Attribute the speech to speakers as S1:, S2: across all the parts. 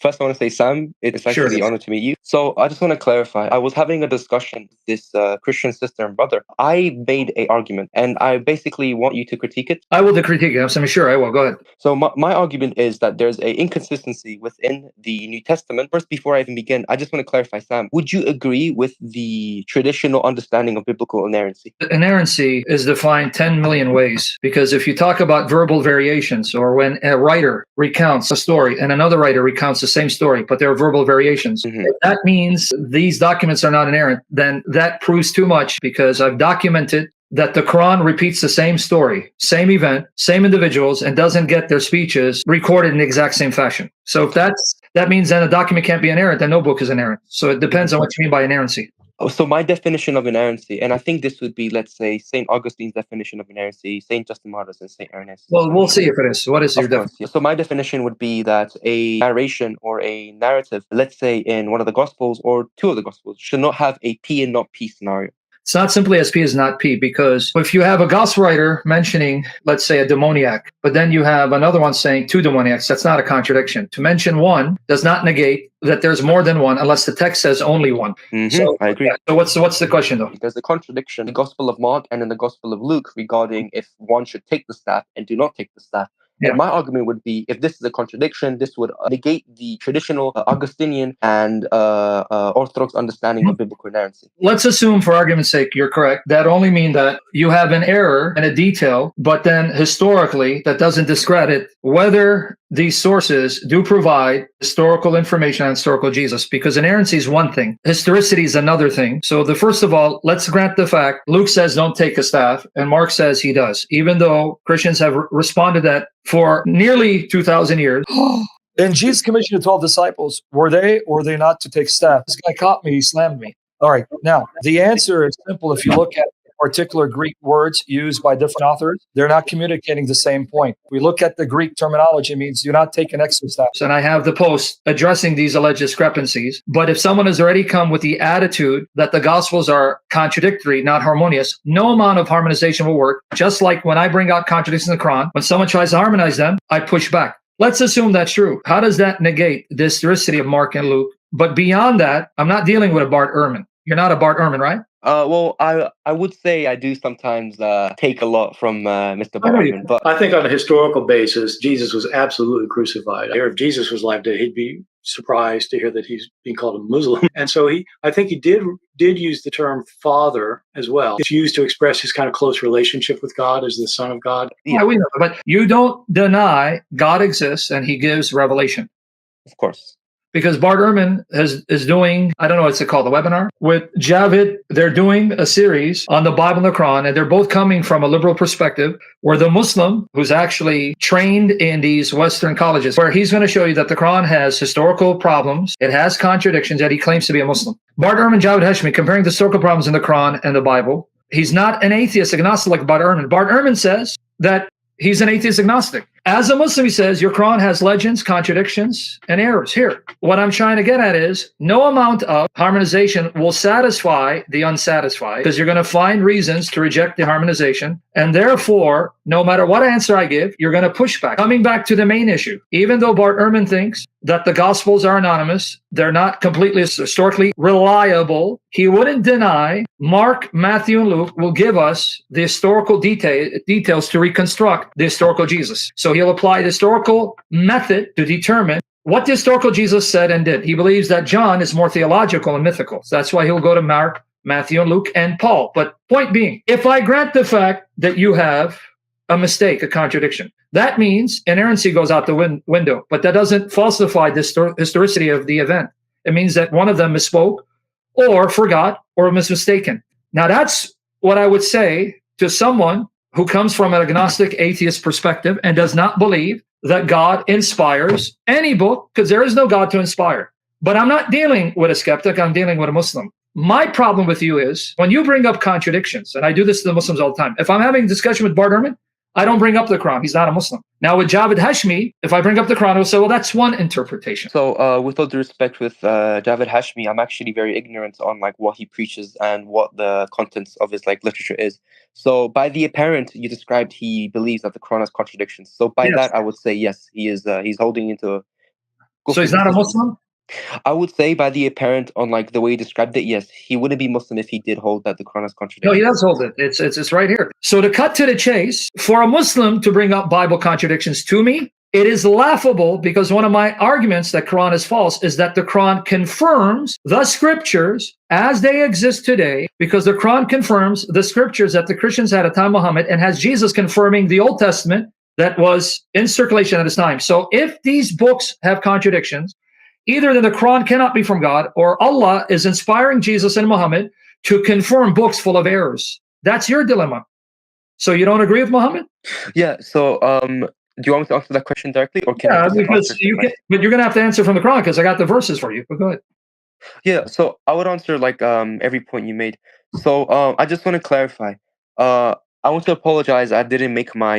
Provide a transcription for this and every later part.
S1: First, I want to say, Sam, it's actually an honor to meet you. So I just want to clarify. I was having a discussion with this Christian sister and brother. I made an argument, and I basically want you to critique it.
S2: I will critique it. I'm sure I will. Go ahead.
S1: So my argument is that there's an inconsistency within the New Testament. First, before I even begin, I just want to clarify, Sam, would you agree with the traditional understanding of biblical inerrancy?
S2: Inerrancy is defined 10 million ways, because if you talk about verbal variations, or when a writer recounts a story and another writer recounts the same story, but there are verbal variations, if that means these documents are not inerrant, then that proves too much, because I've documented that the Quran repeats the same story, same event, same individuals, and doesn't get their speeches recorded in the exact same fashion. So if that means then a document can't be inerrant, then no book is inerrant. So it depends on what you mean by inerrancy.
S1: So my definition of inerrancy, and I think this would be, let's say, St. Augustine's definition of inerrancy, St. Justin Martyr's, and St. Ernest.
S2: Well, we'll see if it is. What is your definition?
S1: So my definition would be that a narration or a narrative, let's say in one of the Gospels or two of the Gospels, should not have a P and not P scenario.
S2: It's not simply as P is not P, because if you have a gospel writer mentioning, let's say, a demoniac, but then you have another one saying two demoniacs, that's not a contradiction. To mention one does not negate that there's more than one, unless the text says only one.
S1: So I agree.
S2: So what's the question, though?
S1: There's a contradiction in the Gospel of Mark and in the Gospel of Luke regarding if one should take the staff and do not take the staff. And my argument would be, if this is a contradiction, this would negate the traditional Augustinian and Orthodox understanding of biblical inerrancy.
S2: Let's assume, for argument's sake, you're correct. That only means that you have an error in a detail, but then historically, that doesn't discredit whether these sources do provide historical information on historical Jesus, because inerrancy is one thing, historicity is another thing. So first of all, let's grant the fact Luke says don't take a staff, and Mark says he does, even though Christians have responded that for nearly 2,000 years.
S3: And Jesus commissioned the 12 disciples. Were they or were they not to take staff? This guy caught me, he slammed me. All right, now, the answer is simple. If you look at particular Greek words used by different authors, they're not communicating the same point. We look at the Greek terminology, it means do not take an extra staff.
S2: And I have the post addressing these alleged discrepancies. But if someone has already come with the attitude that the Gospels are contradictory, not harmonious, no amount of harmonization will work. Just like when I bring out contradictions in the Quran, when someone tries to harmonize them, I push back. Let's assume that's true. How does that negate the historicity of Mark and Luke? But beyond that, I'm not dealing with a Bart Ehrman. You're not a Bart Ehrman, right?
S1: Well, I would say I do sometimes take a lot from Mr. Bart Ehrman, but
S4: I think on a historical basis, Jesus was absolutely crucified. If Jesus was alive today, he'd be surprised to hear that he's being called a Muslim. And so I think he did use the term father as well. It's used to express his kind of close relationship with God as the Son of God.
S2: Yeah, we know, but you don't deny God exists and he gives revelation.
S1: Of course.
S2: Because Bart Ehrman is doing, I don't know what's it called, a webinar with Javid. They're doing a series on the Bible and the Quran, and they're both coming from a liberal perspective, where the Muslim, who's actually trained in these Western colleges, where he's going to show you that the Quran has historical problems, it has contradictions, yet he claims to be a Muslim. Bart Ehrman, Javid Hashmi, comparing the historical problems in the Quran and the Bible. He's not an atheist, agnostic like Bart Ehrman. Bart Ehrman says that he's an atheist agnostic. As a Muslim, he says, your Quran has legends, contradictions, and errors. Here, what I'm trying to get at is no amount of harmonization will satisfy the unsatisfied, because you're going to find reasons to reject the harmonization. And therefore, no matter what answer I give, you're going to push back. Coming back to the main issue, even though Bart Ehrman thinks that the Gospels are anonymous, they're not completely historically reliable, he wouldn't deny Mark, Matthew, and Luke will give us the historical details to reconstruct the historical Jesus. So he'll apply the historical method to determine what the historical Jesus said and did. He believes that John is more theological and mythical. So that's why he'll go to Mark, Matthew, and Luke, and Paul. But point being, if I grant the fact that you have a mistake, a contradiction, that means inerrancy goes out the window. But that doesn't falsify the historicity of the event. It means that one of them misspoke or forgot or was mistaken. Now, that's what I would say to someone who comes from an agnostic atheist perspective and does not believe that God inspires any book, because there is no God to inspire. But I'm not dealing with a skeptic, I'm dealing with a Muslim. My problem with you is when you bring up contradictions, and I do this to the Muslims all the time. If I'm having a discussion with Bart Ehrman, I don't bring up the Quran. He's not a Muslim. Now with Javid Hashmi, if I bring up the Quran, he'll say, well, that's one interpretation.
S1: So with all due respect with Javid Hashmi, I'm actually very ignorant on like what he preaches and what the contents of his like literature is. So by the apparent, you described he believes that the Quran has contradictions. So by that, I would say, yes, he is. He's holding into Go
S2: So
S1: for
S2: he's
S1: it.
S2: not a Muslim?
S1: I would say by the apparent on like the way he described it, yes, he wouldn't be Muslim if he did hold that the Quran is
S2: No,
S1: contradictory.
S2: he does hold it. It's right here. So to cut to the chase, for a Muslim to bring up Bible contradictions to me, it is laughable because one of my arguments that Quran is false is that the Quran confirms the scriptures as they exist today, because the Quran confirms the scriptures that the Christians had at the time of Muhammad and has Jesus confirming the Old Testament that was in circulation at this time. So if these books have contradictions, either that the Quran cannot be from God or Allah is inspiring Jesus and Muhammad to confirm books full of errors. That's your dilemma. So you don't agree with Muhammad?
S1: Yeah. So do you want me to answer that question directly, or can I
S2: Yeah,
S1: just
S2: because
S1: answer
S2: you
S1: it?
S2: can, but you're going to have to answer from the Quran because I got the verses for you. But go ahead.
S1: Yeah. So I would answer like every point you made. So I just want to clarify. I want to apologize. I didn't make my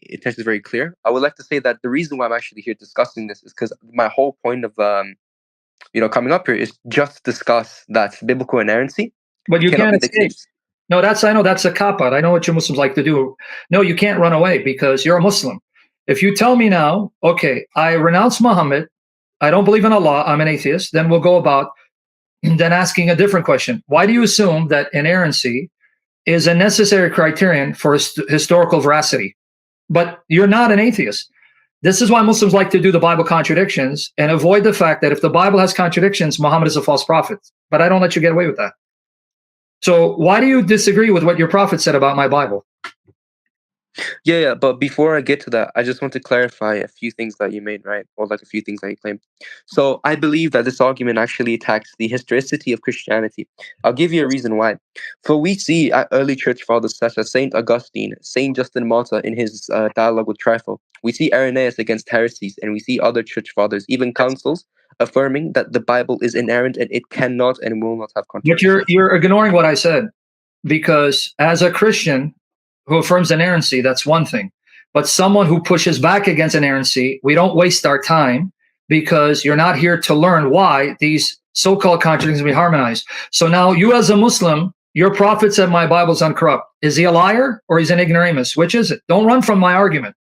S1: intentions very clear. I would like to say that the reason why I'm actually here discussing this is because my whole point of coming up here is just to discuss that biblical inerrancy
S2: But you
S1: cannot
S2: can't
S1: be the
S2: escape.
S1: case.
S2: No, I know that's a cop-out. I know what you Muslims like to do. No, you can't run away because you're a Muslim. If you tell me now, okay, I renounce Muhammad, I don't believe in Allah, I'm an atheist, then we'll go about then asking a different question. Why do you assume that inerrancy is a necessary criterion for historical veracity? But you're not an atheist. This is why Muslims like to do the Bible contradictions and avoid the fact that if the Bible has contradictions, Muhammad is a false prophet. But I don't let you get away with that. So why do you disagree with what your prophet said about my Bible?
S1: Yeah. But before I get to that, I just want to clarify a few things that you made, right? Or like a few things that you claimed. So I believe that this argument actually attacks the historicity of Christianity. I'll give you a reason why. For we see early church fathers such as Saint Augustine, Saint Justin Martyr in his dialogue with Trypho. We see Irenaeus against heresies, and we see other church fathers, even councils, affirming that the Bible is inerrant and it cannot and will not have
S2: But
S1: contradictions.
S2: you're ignoring what I said, because as a Christian who affirms inerrancy, that's one thing. But someone who pushes back against inerrancy, we don't waste our time because you're not here to learn why these so-called contradictions be harmonized. So now you as a Muslim, your prophet said my Bible's uncorrupt. Is he a liar or he's an ignoramus? Which is it? Don't run from my argument.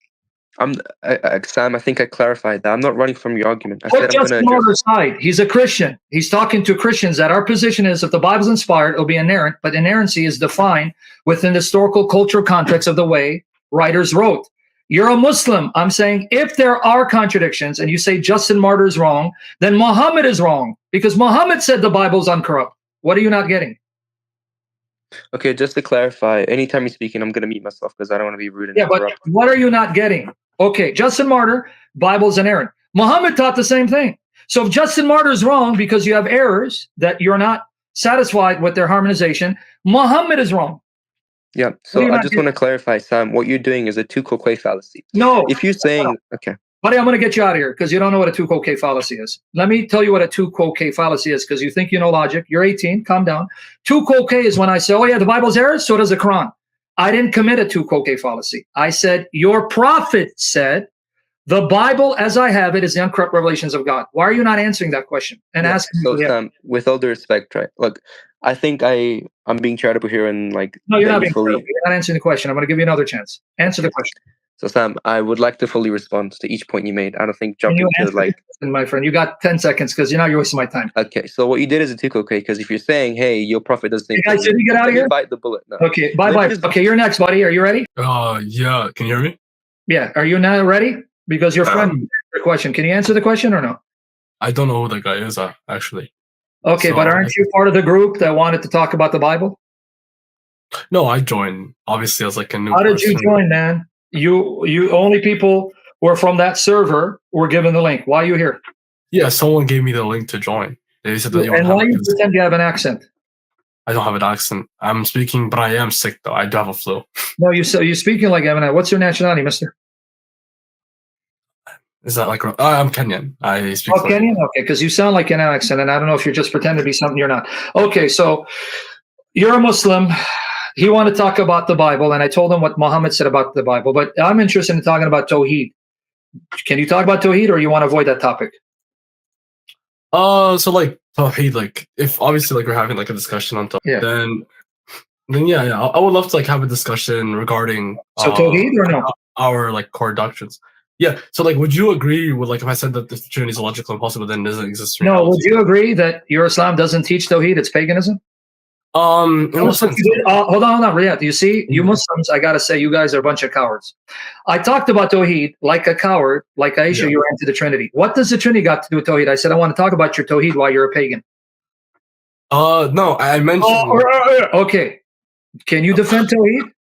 S1: Sam, I think I clarified that. I'm not running from your argument. I
S2: Put
S1: said I'm going to
S2: Justin
S1: address.
S2: Martyr aside. He's a Christian. He's talking to Christians that our position is if the Bible's inspired, it'll be inerrant, but inerrancy is defined within the historical cultural context of the way writers wrote. You're a Muslim. I'm saying if there are contradictions and you say Justin Martyr is wrong, then Muhammad is wrong because Muhammad said the Bible's uncorrupt. What are you not getting?
S1: Okay, just to clarify, anytime you're speaking, I'm going to mute myself because I don't want to be rude and
S2: Yeah, but
S1: interrupt.
S2: what are you not getting? Okay, Justin Martyr, Bible's inerrant. Muhammad taught the same thing. So if Justin Martyr is wrong because you have errors that you're not satisfied with their harmonization, Muhammad is wrong.
S1: Yeah, so I just want to clarify, Sam, what you're doing is a two-quoque fallacy.
S2: No.
S1: If you're saying, okay.
S2: Buddy, I'm going to get you out of here because you don't know what a two-quoque fallacy is. Let me tell you what a two-quoque fallacy is because you think you know logic. You're 18, calm down. Two-quoque is when I say, oh yeah, the Bible's errors, so does the Quran. I didn't commit a two-quoque fallacy. I said, your prophet said, the Bible as I have it is the uncorrupt revelations of God. Why are you not answering that question and asking?
S1: So Sam, with all due respect, right? Look, I think I'm being charitable here and like.
S2: No, you're not being charitable. You're not answering the question. I'm going to give you another chance. Answer the question.
S1: So Sam, I would like to fully respond to each point you made. I don't think jumping to like.
S2: My friend, you got 10 seconds because you're wasting my time.
S1: Okay, so what you did is a two-quoque because if you're saying, hey, your prophet does the same
S2: thing. Should you get out of here?
S1: Bite the bullet. No.
S2: Okay, bye. Okay, you're next, buddy. Are you ready?
S5: Yeah. Can you hear me?
S2: Yeah. Are you now ready? Because your friend your question. Can you answer the question or no?
S5: I don't know who the guy is, actually.
S2: Okay, so, but aren't you part of the group that wanted to talk about the Bible?
S5: No, I joined, obviously, as like a new
S2: How did you join, man? You only people who are from that server were given the link. Why are you here?
S5: Yeah, someone gave me the link to join. They said that
S2: and why you pretend you have an accent?
S5: I don't have an accent. I'm speaking, but I am sick, though. I do have a flu.
S2: No, you're speaking like Eminem. What's your nationality, mister?
S5: Is that like I'm Kenyan? I speak.
S2: Oh, Kenyan? Okay, because you sound like an accent, and I don't know if you're just pretending to be something you're not. Okay, so you're a Muslim. He wanted to talk about the Bible, and I told him what Muhammad said about the Bible. But I'm interested in talking about Tawheed. Can you talk about Tawheed, or you want to avoid that topic?
S5: So like Tawheed, like if obviously like we're having like a discussion on Tawheed, then yeah, I would love to like have a discussion regarding
S2: Tawheed or no?
S5: our like core doctrines. Yeah. So like, would you agree with like if I said that the Trinity is illogical and impossible, then it doesn't exist?
S2: No. Would you agree that your Islam doesn't teach Tawheed? It's paganism.
S5: In what sense?
S2: Hold on, Riyad. You see, you Muslims, I gotta say, you guys are a bunch of cowards. I talked about Tawheed like a coward, like Aisha. You ran to the Trinity. What does the Trinity got to do with Tawheed? I said I want to talk about your Tawheed while you're a pagan.
S5: No, I mentioned.
S2: Okay. Can you defend Tawheed?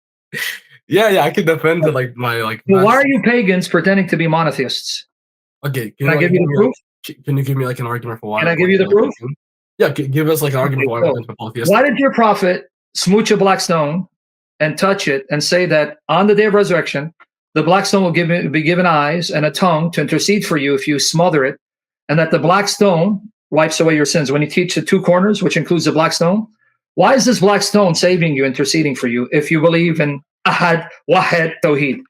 S5: Yeah, I can defend it like my like.
S2: Well, why are you pagans pretending to be monotheists?
S5: Okay,
S2: can I give you the proof?
S5: Can you give me like an argument for why?
S2: Can I give you the proof?
S5: Yeah, give us like an argument for why we're polytheistic.
S2: Why did your prophet smooch a black stone and touch it and say that on the day of resurrection, the black stone will be given eyes and a tongue to intercede for you if you smother it, and that the black stone wipes away your sins? When you teach the two corners, which includes the black stone, why is this black stone saving you, interceding for you, if you believe in Ahad, Wahid, Tawheed?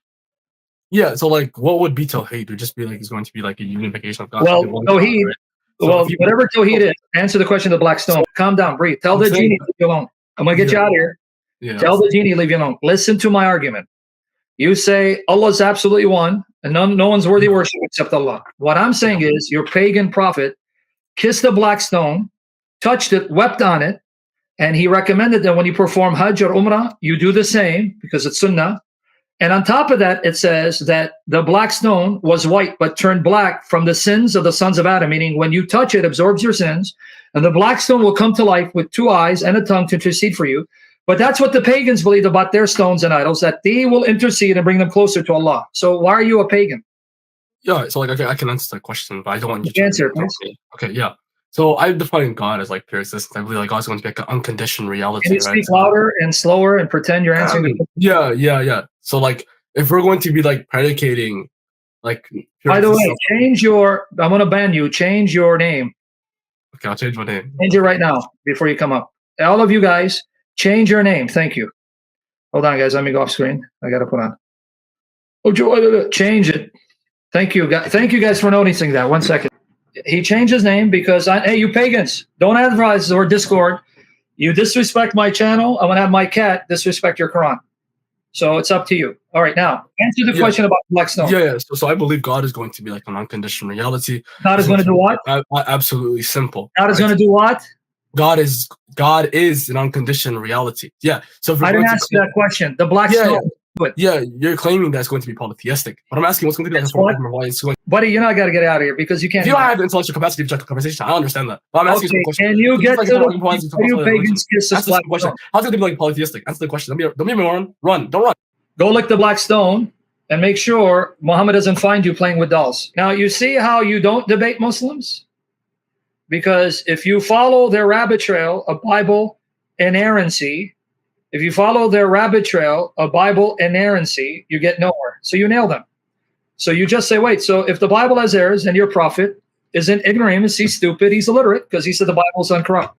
S5: Yeah, so like, what would be Tawheed? It would just be like it's going to be like a unification of God.
S2: Well, Tawheed, right? So whatever Tawheed is, answer the question of the black stone. Calm down, breathe. Tell the genie, leave you alone. I'm going to get you out of here.
S5: Yeah.
S2: Tell the genie, leave you alone. Listen to my argument. You say Allah is absolutely one, and no one's worthy of worship except Allah. What I'm saying is your pagan prophet kissed the black stone, touched it, wept on it, and he recommended that when you perform Hajj or Umrah, you do the same because it's Sunnah. And on top of that, it says that the black stone was white but turned black from the sins of the sons of Adam, meaning when you touch it, it absorbs your sins, and the black stone will come to life with two eyes and a tongue to intercede for you. But that's what the pagans believe about their stones and idols, that they will intercede and bring them closer to Allah. So why are you a pagan?
S5: Yeah, so like, okay, I can answer that question, but I don't want you to
S2: answer, please.
S5: Okay, yeah. So I define God as like pure existence. I believe like God's going to be like an unconditioned reality.
S2: Can you speak louder and slower and pretend you're answering?
S5: Yeah. So like, if we're going to be like predicating, like.
S2: By the way, change your. I'm going to ban you. Change your name.
S5: Okay, I'll change my name.
S2: Change it right now before you come up. All of you guys, change your name. Thank you. Hold on, guys. Let me go off screen. I got to put on. Oh, change it. Thank you, guys. Thank you guys for noticing that. 1 second. He changed his name because hey, you pagans, don't advise or Discord. You disrespect my channel. I'm gonna have my cat disrespect your Quran. So it's up to you. All right, now answer the question about black stone.
S5: Yeah. So I believe God is going to be like an unconditional reality.
S2: God is going to do what?
S5: Absolutely simple.
S2: God is going to do what?
S5: God is an unconditional reality. Yeah. So if
S2: I didn't ask you that question. The black stone.
S5: Yeah, you're claiming that's going to be polytheistic, but I'm asking what's going to be the why it's going.
S2: Buddy, you know I got to get out of here because you can't.
S5: If you don't have the intellectual capacity to object conversation, I understand that. But I'm asking you a question.
S2: Can you get to the pagans kiss this black
S5: question? How's it going to be like polytheistic? Answer the question. Don't be run. Don't run.
S2: Go lick the black stone and make sure Muhammad doesn't find you playing with dolls. Now you see how you don't debate Muslims, because if you follow their rabbit trail of Bible inerrancy. If you follow their rabbit trail of Bible inerrancy, you get nowhere. So you nail them. So you just say, wait, so if the Bible has errors and your prophet isn't ignoramus, he's stupid, he's illiterate, because he said the Bible is uncorrupt.